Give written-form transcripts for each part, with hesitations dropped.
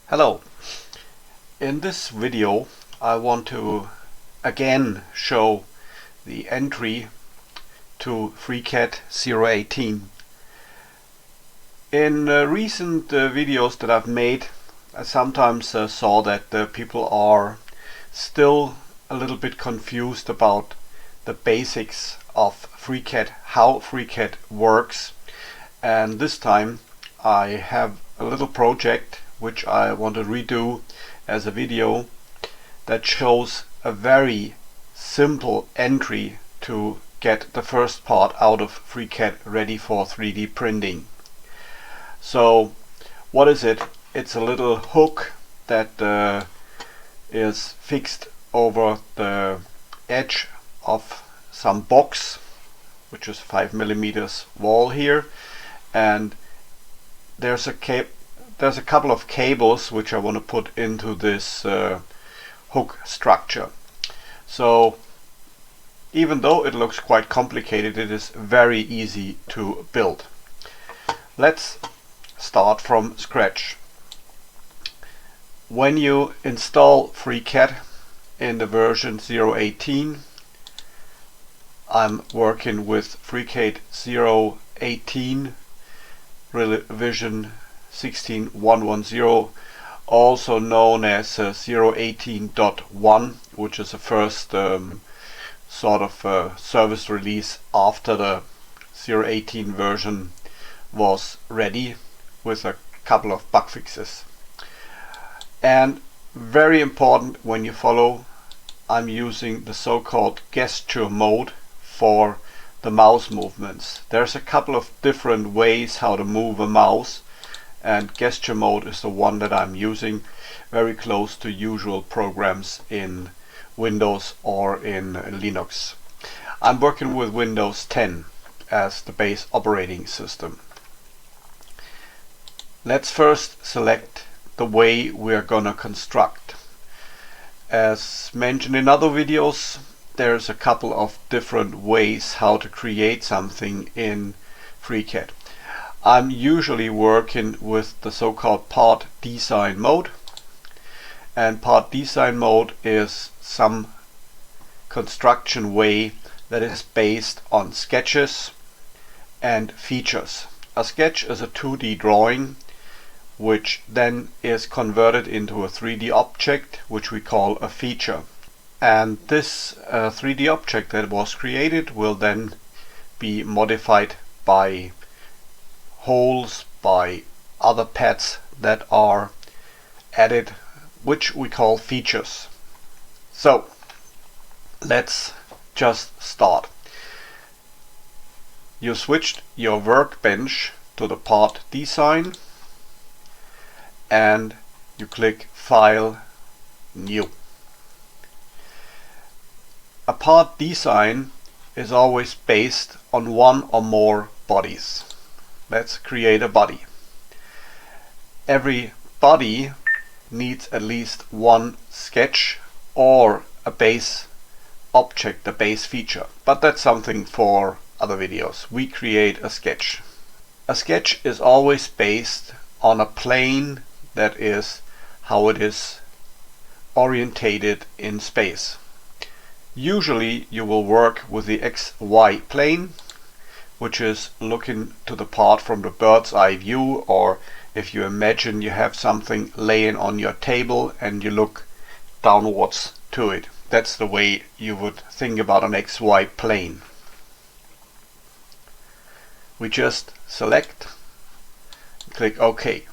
Hello. In this video I want to again show the entry to FreeCAD 018. In recent videos that I've made, I sometimes saw that people are still a little bit confused about the basics of FreeCAD, how FreeCAD works, and this time I have a little project which I want to redo as a video that shows a very simple entry to get the first part out of FreeCAD ready for 3D printing. So what is it? It's a little hook that is fixed over the edge of some box, which is 5mm wall here, and there's a couple of cables which I want to put into this hook structure. So even though it looks quite complicated, it is very easy to build. Let's start from scratch. When you install FreeCAD in the version 018, I'm working with FreeCAD 018 revision 16110, also known as 018.1, which is the first sort of service release after the 018 version was ready, with a couple of bug fixes. And very important, when you follow, I'm using the so-called gesture mode for the mouse movements. There's a couple of different ways how to move a mouse, and gesture mode is the one that I'm using, very close to usual programs in Windows or in Linux. I'm working with Windows 10 as the base operating system. Let's first select the way we're gonna construct. As mentioned in other videos, there's a couple of different ways how to create something in FreeCAD. I'm usually working with the so-called part design mode, and part design mode is some construction way that is based on sketches and features. A sketch is a 2D drawing which then is converted into a 3D object which we call a feature. And this 3D object that was created will then be modified by holes, by other pads that are added, which we call features. So let's just start. You switched your workbench to the part design and you click File, New. A part design is always based on one or more bodies. Let's create a body. Every body needs at least one sketch or a base object, a base feature, but that's something for other videos. We create a sketch. A sketch is always based on a plane that is how it is orientated in space. Usually you will work with the XY plane, which is looking to the part from the bird's eye view, or if you imagine you have something laying on your table and you look downwards to it. That's the way you would think about an XY plane. We just select, click OK.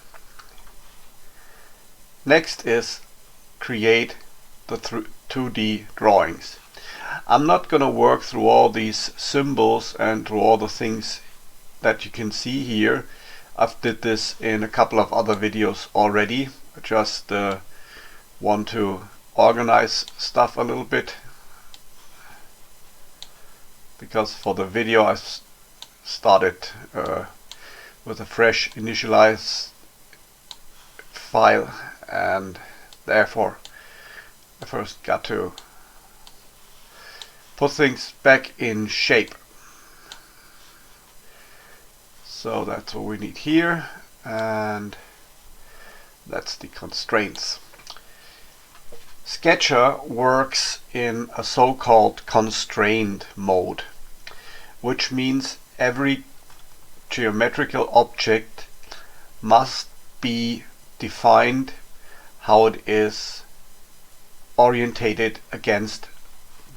Next is create the 2D drawings. I'm not going to work through all these symbols and through all the things that you can see here. I've did this in a couple of other videos already. I just want to organize stuff a little bit, because for the video I started with a fresh initialized file, and therefore I first got to put things back in shape. So that's what we need here, and That's the constraints. Sketcher works in a so-called constrained mode, which means every geometrical object must be defined how it is orientated against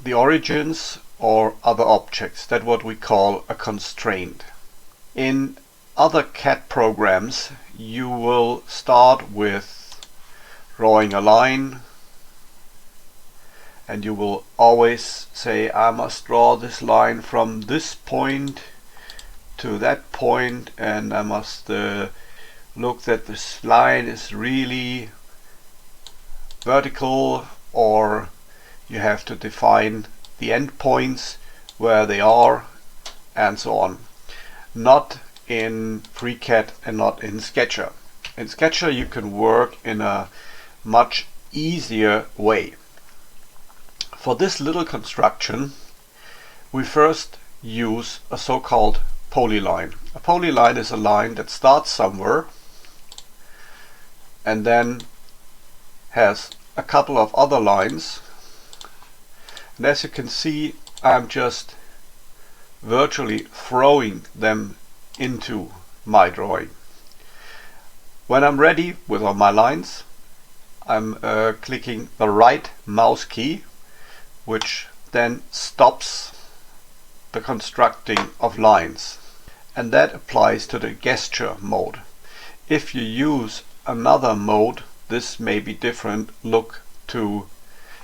the origins or other objects. That's what we call a constraint. In other CAD programs you will start with drawing a line, and you will always say, I must draw this line from this point to that point, and I must look that this line is really vertical, or you have to define the endpoints where they are, and so on. Not in FreeCAD and not in Sketcher. In Sketcher you can work in a much easier way. For this little construction we first use a so-called polyline. A polyline is a line that starts somewhere and then has a couple of other lines, and as you can see I'm just virtually throwing them into my drawing. When I'm ready with all my lines, I'm clicking the right mouse key, which then stops the constructing of lines, and that applies to the gesture mode. If you use another mode, this may be different. Look to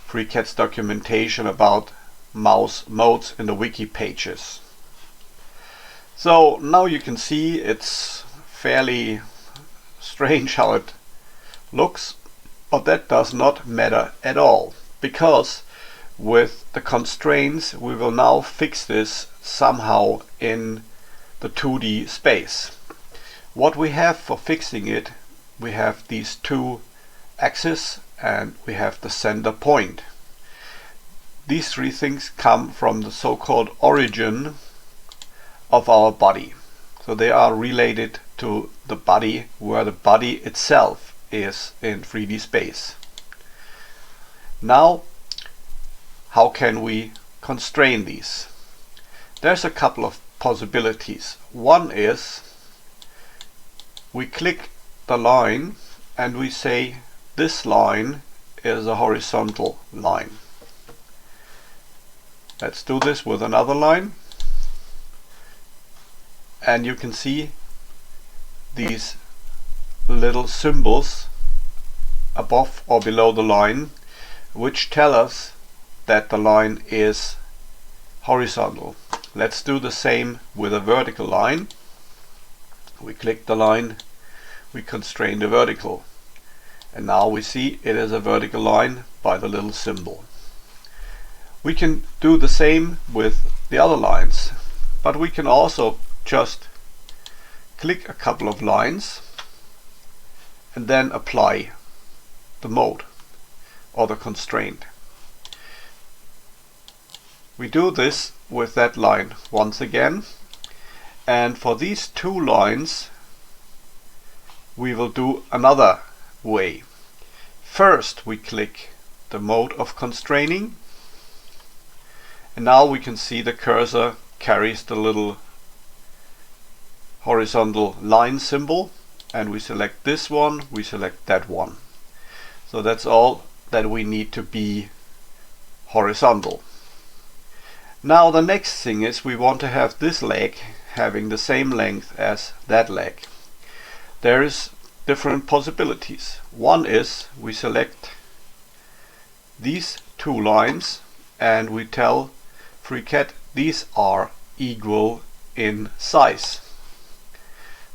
FreeCAD's documentation about mouse modes in the wiki pages. So now you can see it's fairly strange how it looks, but that does not matter at all, because with the constraints we will now fix this somehow in the 2D space. What we have for fixing it, we have these two axes and we have the center point. These three things come from the so-called origin of our body. So they are related to the body, where the body itself is in 3D space. Now, how can we constrain these? There's a couple of possibilities. One is we click the line and we say this line is a horizontal line. Let's do this with another line, and you can see these little symbols above or below the line which tell us that the line is horizontal. Let's do the same with a vertical line. We click the line, we constrain the vertical, and now we see it is a vertical line by the little symbol. We can do the same with the other lines, but we can also just click a couple of lines and then apply the mode or the constraint. We do this with that line once again, and for these two lines we will do another way. First we click the mode of constraining, and now we can see the cursor carries the little horizontal line symbol, and we select this one, we select that one. So that's all that we need to be horizontal. Now the next thing is we want to have this leg having the same length as that leg. There is different possibilities. One is we select these two lines and we tell FreeCAD these are equal in size.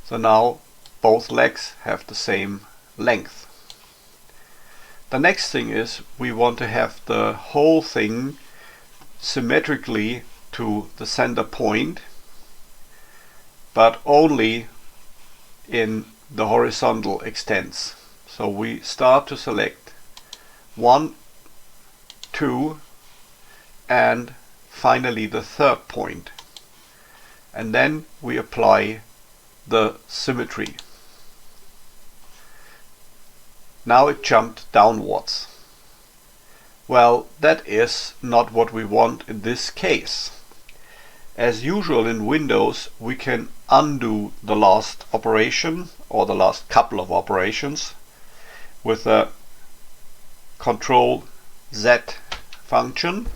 So now both legs have the same length. The next thing is we want to have the whole thing symmetrically to the center point, but only in the horizontal extents. So we start to select 1, 2, and finally the third point, and then we apply the symmetry. now it jumped downwards. Well, that is not what we want in this case. As usual in Windows, we can undo the last operation or the last couple of operations with a Control Z function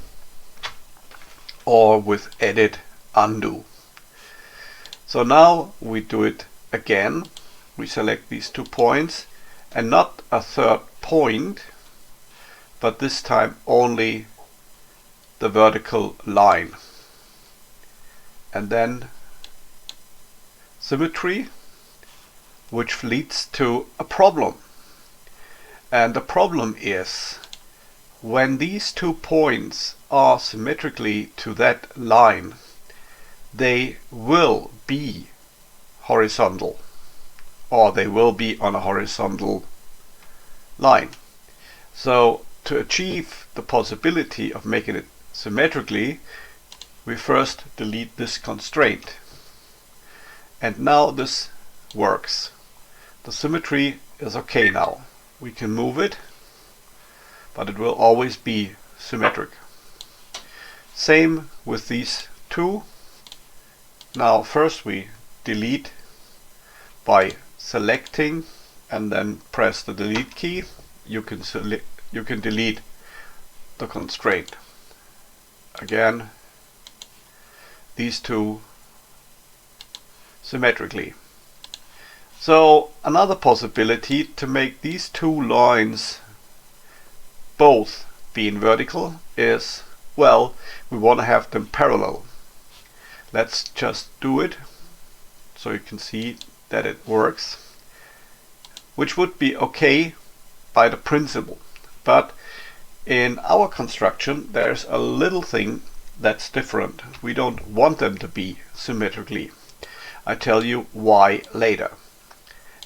or with edit undo. So now we do it again. We select these 2 points and not a third point, but this time only the vertical line. And then symmetry, which leads to a problem. And the problem is when these 2 points are symmetrically to that line, they will be horizontal, or they will be on a horizontal line. So to achieve the possibility of making it symmetrically, we first delete this constraint. And now this works. The symmetry is okay now. We can move it, but it will always be symmetric. Same with these 2. Now first we delete by selecting and then press the delete key. You can delete the constraint. Again, these 2 symmetrically. So another possibility to make these 2 lines both being vertical is, well, we want to have them parallel. Let's just do it so you can see that it works, which would be okay by the principle. But in our construction there's a little thing that's different. We don't want them to be symmetrically. I tell you why later.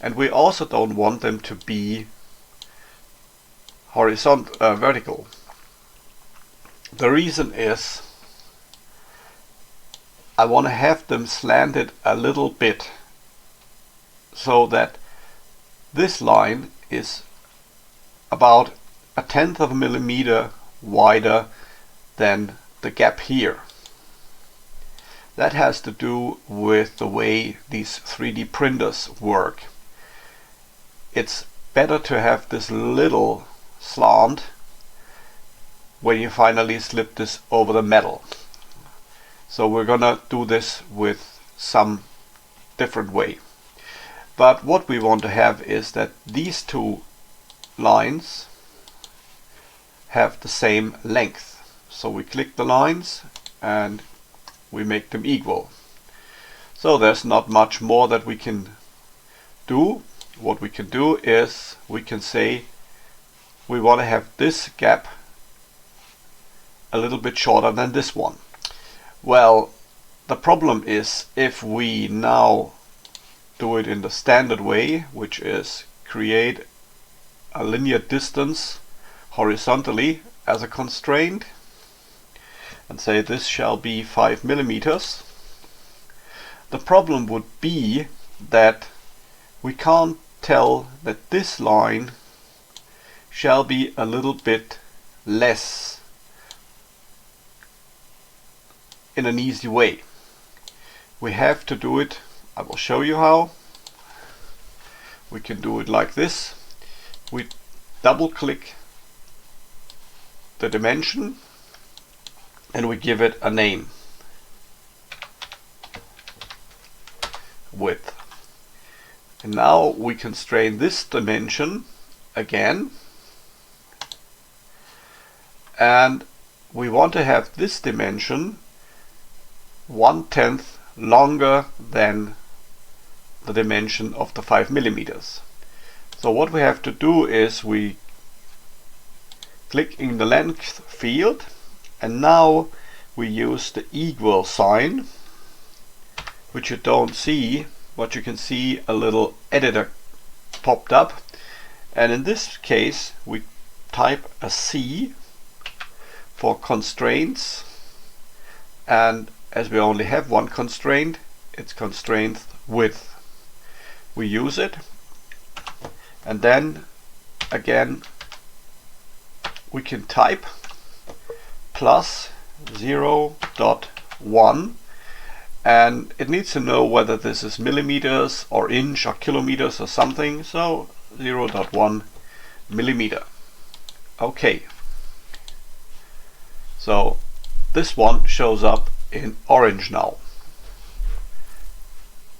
And we also don't want them to be vertical. The reason is I want to have them slanted a little bit so that this line is about 1/10 of a millimeter wider than the gap here. That has to do with the way these 3D printers work. It's better to have this little slant when you finally slip this over the metal. So we're gonna do this with some different way. But what we want to have is that these 2 lines have the same length. So we click the lines and we make them equal. So there's not much more that we can do. What we can do is we can say we want to have this gap a little bit shorter than this one. Well, the problem is if we now do it in the standard way, which is create a linear distance horizontally as a constraint and say this shall be 5 millimeters. The problem would be that we can't tell that this line shall be a little bit less in an easy way. We have to do it, I will show you how. We can do it like this. We double click the dimension and we give it a name, width. And now we constrain this dimension again, and we want to have this dimension 1/10 longer than the dimension of the 5 millimeters. So what we have to do is we click in the length field and now we use the equal sign, which you don't see, but you can see a little editor popped up, and in this case we type a C for constraints, and as we only have one constraint, it's constraint width. We use it and then again we can type plus 0.1, and it needs to know whether this is millimeters or inch or kilometers or something, so 0.1 millimeter. Okay, so this one shows up in orange now,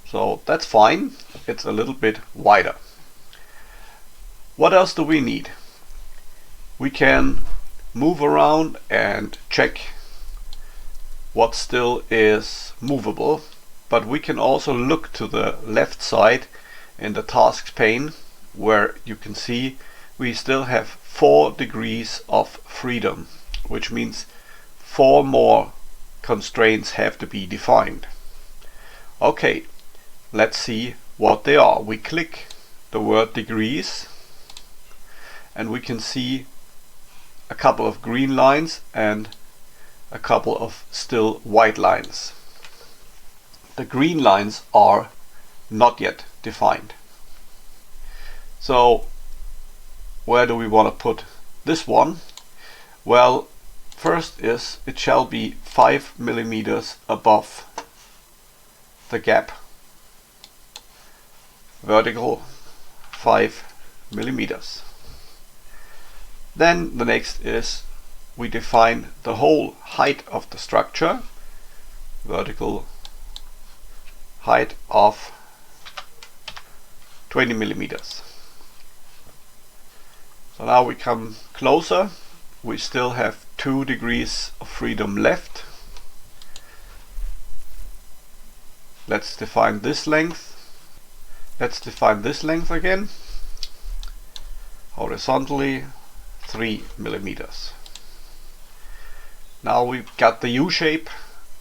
so that's fine. It's a little bit wider. What else do we need? We can move around and check what still is movable, but we can also look to the left side in the tasks pane, where you can see we still have 4 degrees of freedom, which means 4 more constraints have to be defined. Okay, let's see what they are. We click the word degrees and we can see a couple of green lines and a couple of still white lines. The green lines are not yet defined. So where do we want to put this one? Well, first is it shall be 5 millimeters above the gap. Vertical 5 millimeters. Then the next is we define the whole height of the structure. Vertical height of 20 millimeters. So now we come closer. We still have 2 degrees of freedom left. Let's define this length. Let's define this length again. Horizontally 3 millimeters. Now we've got the U shape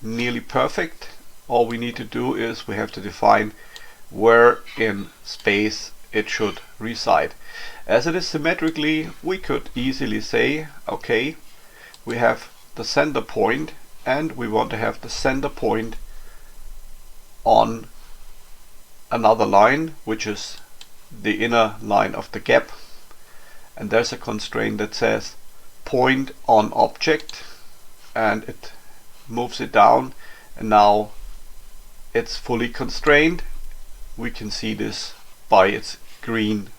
nearly perfect. All we need to do is we have to define where in space it should reside. As it is symmetrically, we could easily say, okay, we have the center point and we want to have the center point on another line, which is the inner line of the gap. And there's a constraint that says point on object, and it moves it down, and now it's fully constrained. We can see this by its green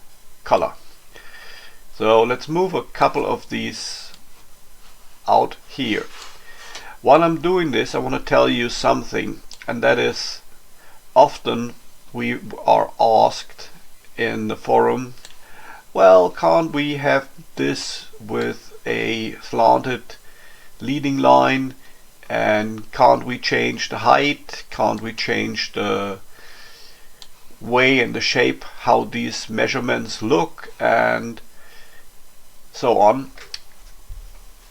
color. So let's move a couple of these out here. While I'm doing this, I want to tell you something, and that is often we are asked in the forum, well, can't we have this with a slanted leading line, and can't we change the height, can't we change the way and the shape how these measurements look, and so on.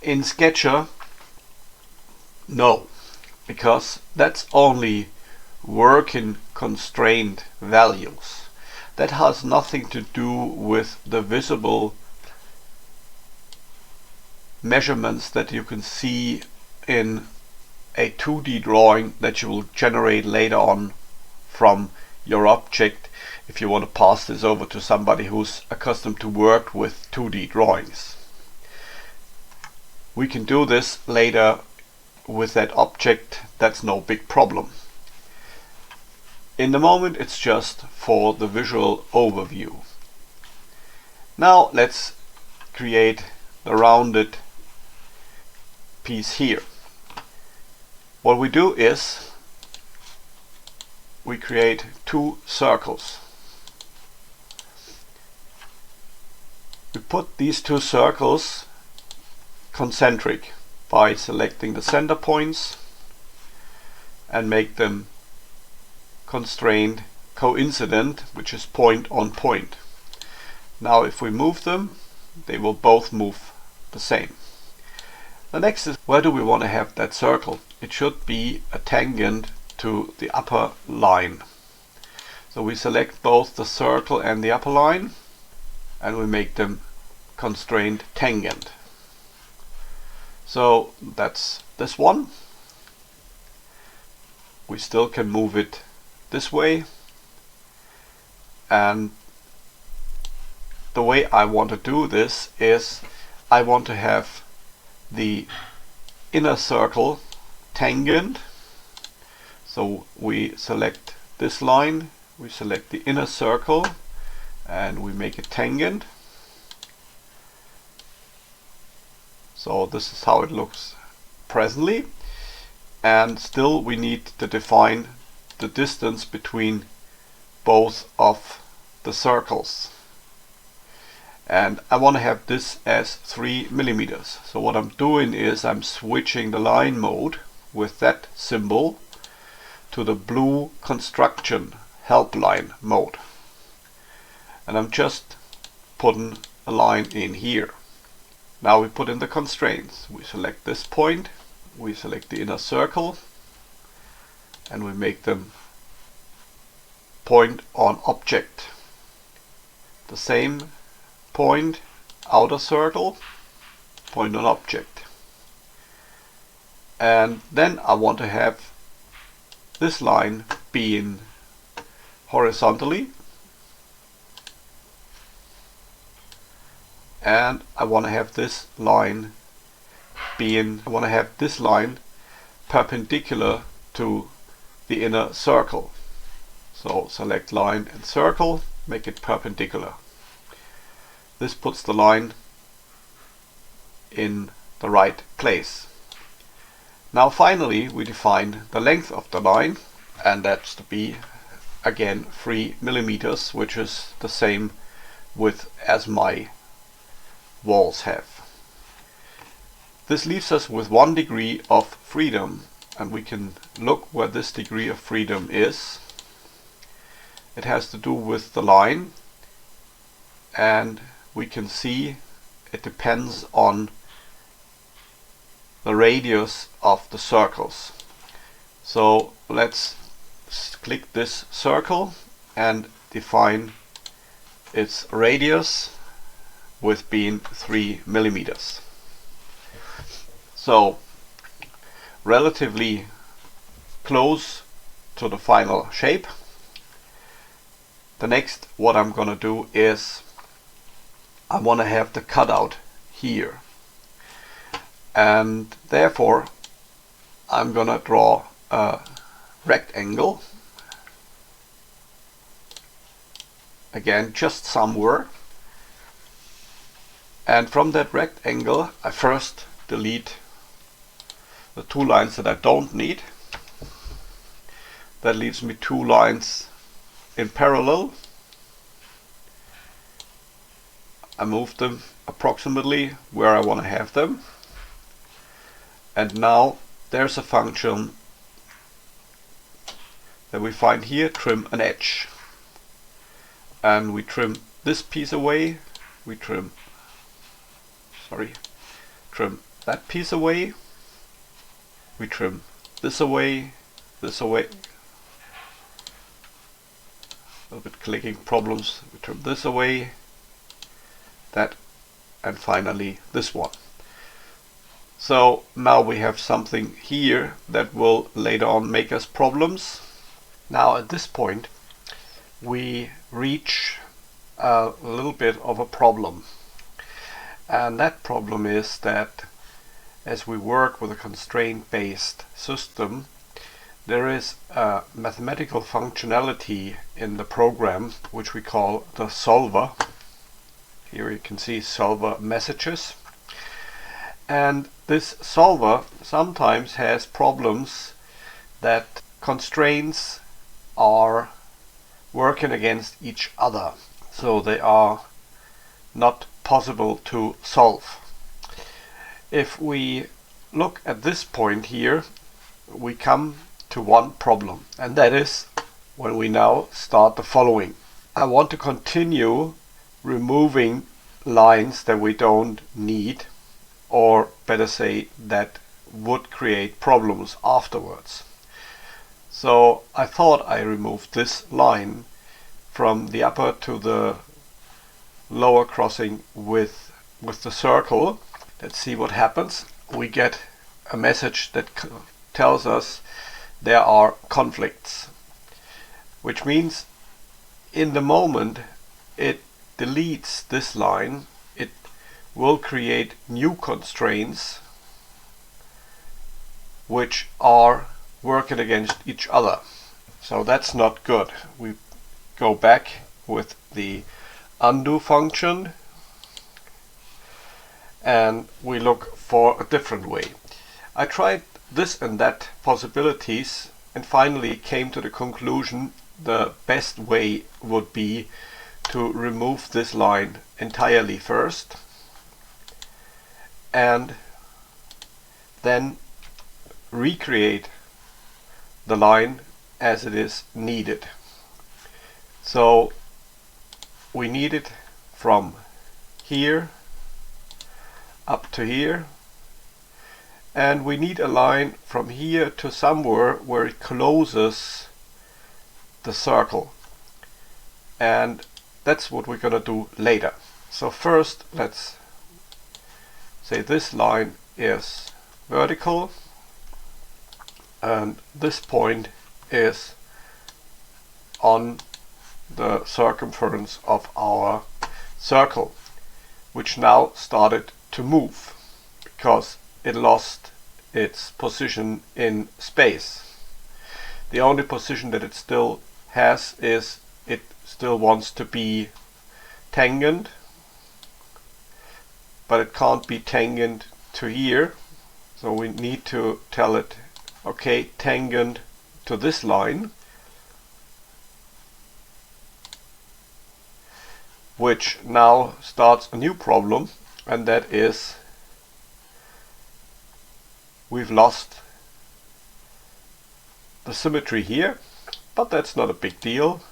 In Sketcher, no, because that's only working constraint values. That has nothing to do with the visible measurements that you can see in a 2D drawing that you will generate later on from your object if you want to pass this over to somebody who's accustomed to work with 2D drawings. We can do this later with that object, that's no big problem. In the moment it's just for the visual overview. Now let's create the rounded piece here. What we do is we create 2 circles. We put these 2 circles concentric by selecting the center points and make them constrained coincident, which is point on point. Now if we move them, they will both move the same. The next is, where do we want to have that circle? It should be a tangent to the upper line. So we select both the circle and the upper line and we make them constrained tangent. So that's this one. We still can move it this way, and the way I want to do this is I want to have the inner circle tangent. So we select this line, we select the inner circle, and we make it tangent. So this is how it looks presently. And still we need to define the distance between both of the circles. And I want to have this as 3 millimeters. So what I'm doing is I'm switching the line mode with that symbol to the blue construction helpline mode. And I'm just putting a line in here. Now we put in the constraints. We select this point, we select the inner circle, and we make them point on object. The same point, outer circle, point on object. And then I want to have this line being horizontally, and I want to have this line perpendicular to the inner circle. So select line and circle, make it perpendicular. This puts the line in the right place. Now finally we define the length of the line, and that's to be again 3 millimeters, which is the same width as my walls have. This leaves us with 1 degree of freedom, and we can look where this degree of freedom is. It has to do with the line, and we can see it depends on the radius of the circles. So let's click this circle and define its radius with being 3 millimeters. So relatively close to the final shape. The next what I'm gonna do is I want to have the cutout here, and therefore I'm gonna draw a rectangle, again just somewhere, and from that rectangle I first delete the 2 lines that I don't need. That leaves me 2 lines in parallel. I move them approximately where I want to have them, and now there's a function that we find here, trim an edge, and we trim this piece away, we trim that piece away, we trim this away, a little bit clicking problems, we trim this away, that, and finally this one. So now we have something here that will later on make us problems. Now at this point we reach a little bit of a problem, and that problem is that as we work with a constraint-based system, there is a mathematical functionality in the program which we call the solver. Here you can see solver messages, and this solver sometimes has problems that constraints are working against each other, so they are not possible to solve. If we look at this point here, we come to one problem, and that is when we now start the following. I want to continue removing lines that we don't need, or better say that would create problems afterwards. So I thought I removed this line from the upper to the lower crossing with the circle. Let's see what happens. We get a message that tells us there are conflicts, which means in the moment it deletes this line, it will create new constraints which are working against each other. So that's not good. We go back with the undo function and we look for a different way. I tried this and that possibilities and finally came to the conclusion the best way would be to remove this line entirely first and then recreate the line as it is needed. So we need it from here up to here, and we need a line from here to somewhere where it closes the circle, and that's what we're gonna do later. So first let's say this line is vertical and this point is on the circumference of our circle, which now started to move because it lost its position in space. The only position that it still has is it still wants to be tangent, but it can't be tangent to here, so we need to tell it, okay, tangent to this line, which now starts a new problem, and that is we've lost the symmetry here, but that's not a big deal.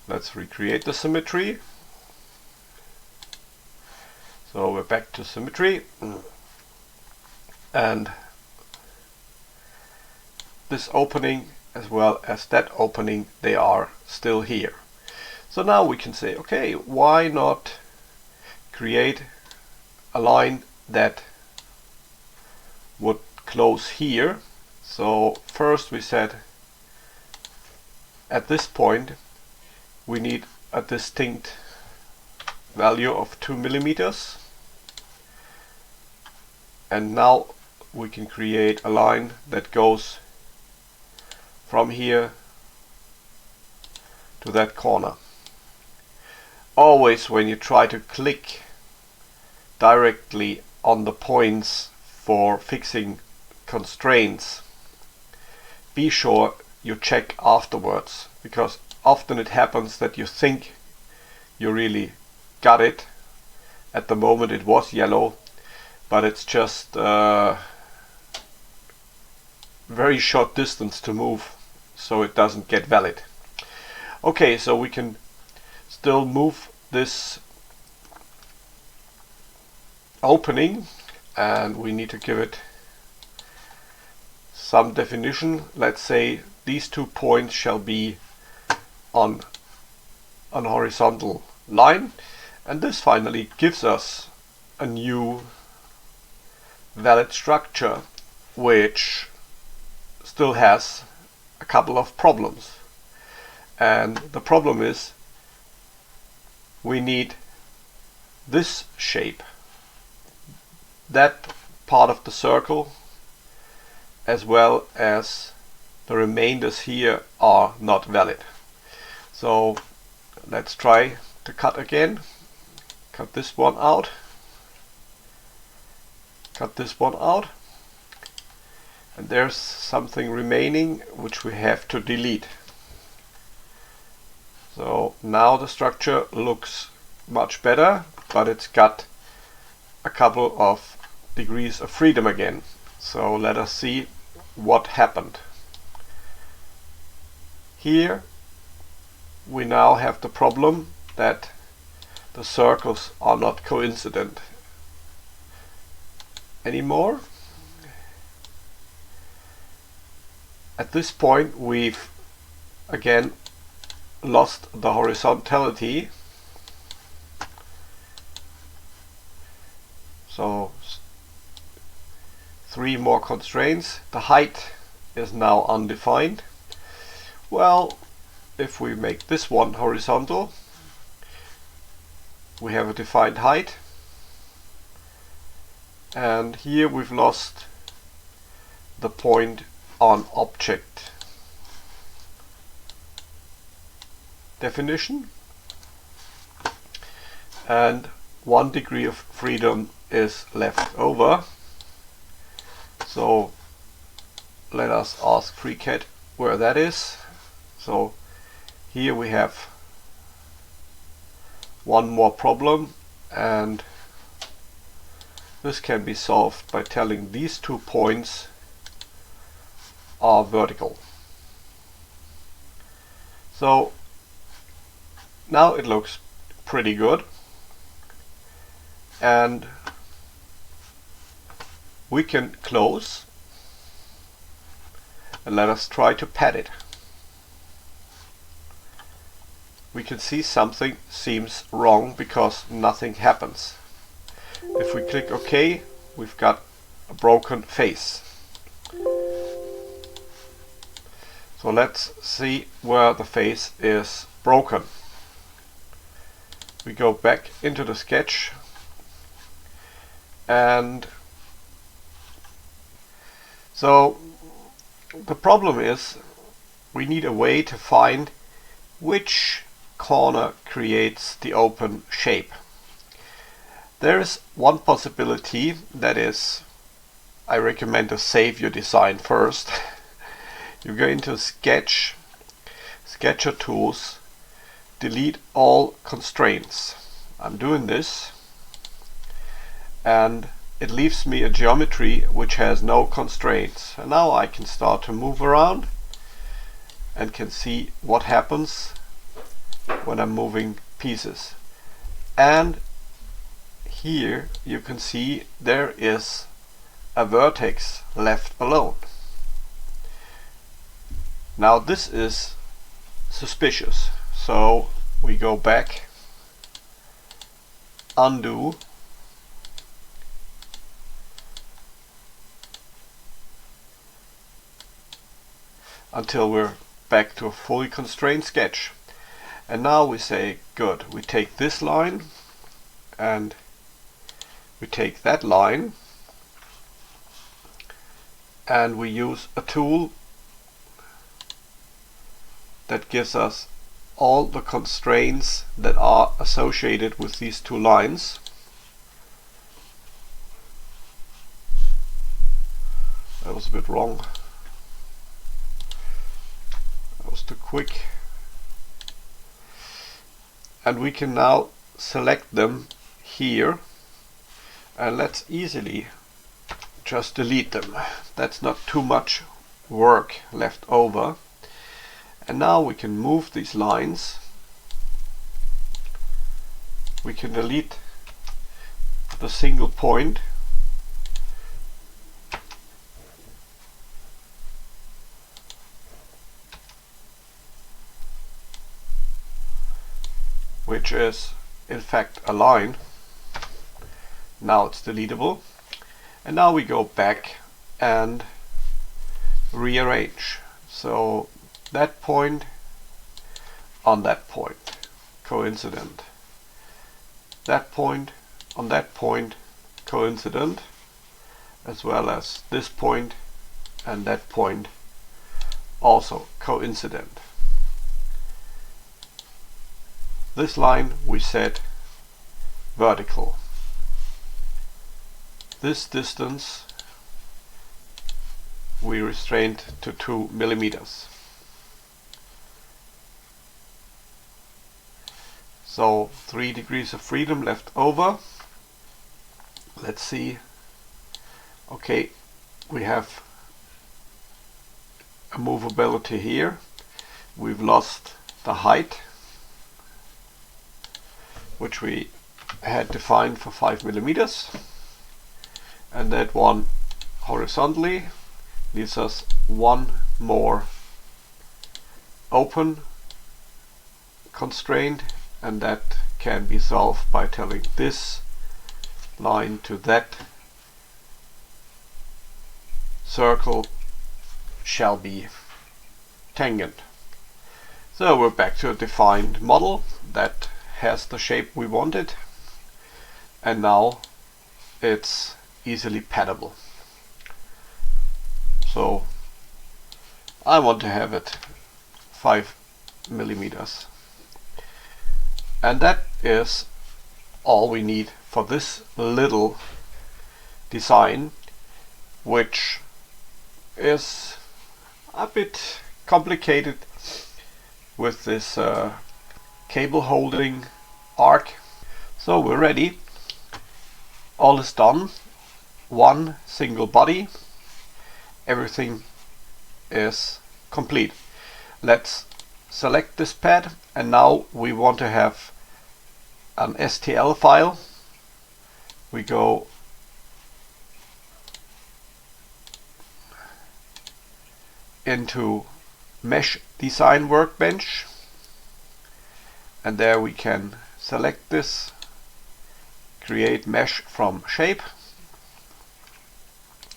Let's recreate the symmetry. So we're back to symmetry, and this opening as well as that opening, they are still here. So now we can say, okay, why not create a line that would close here. So first we said at this point we need a distinct value of 2 millimeters, and now we can create a line that goes from here to that corner. Always when you try to click directly on the points for fixing constraints, be sure you check afterwards, because often it happens that you think you really got it. At the moment it was yellow, but it's just very short distance to move, so it doesn't get valid. Okay, so we can still move this opening, and we need to give it some definition. Let's say these 2 points shall be on an horizontal line, and this finally gives us a new valid structure, which still has a couple of problems. And the problem is we need this shape, that part of the circle, as well as the remainders here are not valid. So let's try to cut again. Cut this one out. Cut this one out. And there's something remaining which we have to delete. So now the structure looks much better, but it's got a couple of degrees of freedom again. So let us see what happened. Here we now have the problem that the circles are not coincident anymore. At this point we've again lost the horizontality, so 3 more constraints. The height is now undefined. Well, if we make this one horizontal, we have a defined height, and here we've lost the point on object definition, and 1 degree of freedom is left over. So let us ask FreeCAD where that is. So here we have one more problem, and this can be solved by telling these 2 points are vertical. So now it looks pretty good, and we can close and let us try to pad it. We can see something seems wrong because nothing happens. If we click OK, we've got a broken face. So let's see where the face is broken. We go back into the sketch, and so the problem is we need a way to find which corner creates the open shape. There is one possibility, that is, I recommend to save your design first. You go into Sketch, Sketcher Tools, delete all constraints. I'm doing this, and it leaves me a geometry which has no constraints. And now I can start to move around and can see what happens when I'm moving pieces. And here you can see there is a vertex left alone. Now this is suspicious, so we go back, undo, until we're back to a fully constrained sketch. And now we say, good, we take this line and we take that line, and we use a tool that gives us all the constraints that are associated with these 2 lines. That was a bit wrong. That was too quick. And we can now select them here, and let's easily just delete them. That's not too much work left over. And now we can move these lines. We can delete the single point, which is in fact a line. Now it's deletable. And now we go back and rearrange. So that point on that point, coincident. That point on that point, coincident, as well as this point and that point, also coincident. This line we set vertical. This distance we restrained to 2 millimeters. So 3 degrees of freedom left over. Let's see. Okay, we have a movability here. We've lost the height, which we had defined for 5 millimeters, and that one horizontally leaves us one more open constraint, and that can be solved by telling this line to that circle shall be tangent. So we're back to a defined model that has the shape we wanted. and now it's easily paddable. So I want to have it 5 millimeters, and that is all we need for this little design, which is a bit complicated with this cable holding arc. So we're ready. All is done. One single body. Everything is complete. Let's select this pad, and now we want to have an STL file. We go into Mesh Design Workbench, and there we can select this, create mesh from shape.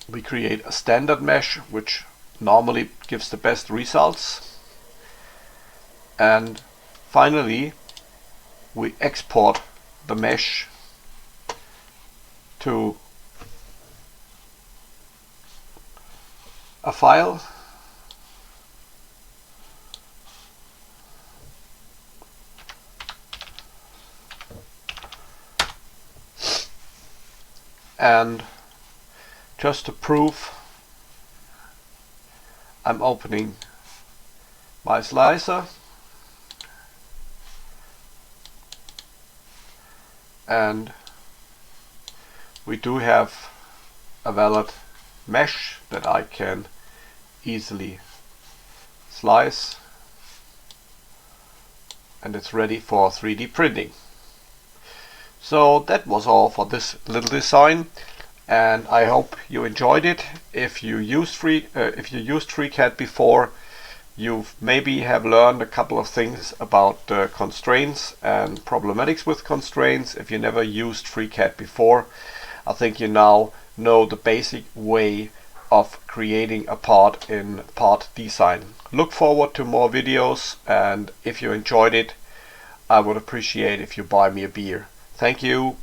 We create a standard mesh, which normally gives the best results, and finally we export the mesh to a file, and just to prove, I'm opening my slicer, and we do have a valid mesh that I can easily slice, and it's ready for 3D printing. So that was all for this little design, and I hope you enjoyed it. If you used FreeCAD before, you maybe have learned a couple of things about constraints and problematics with constraints. If you never used FreeCAD before, I think you now know the basic way of creating a part in Part Design. Look forward to more videos, and if you enjoyed it, I would appreciate if you buy me a beer. Thank you.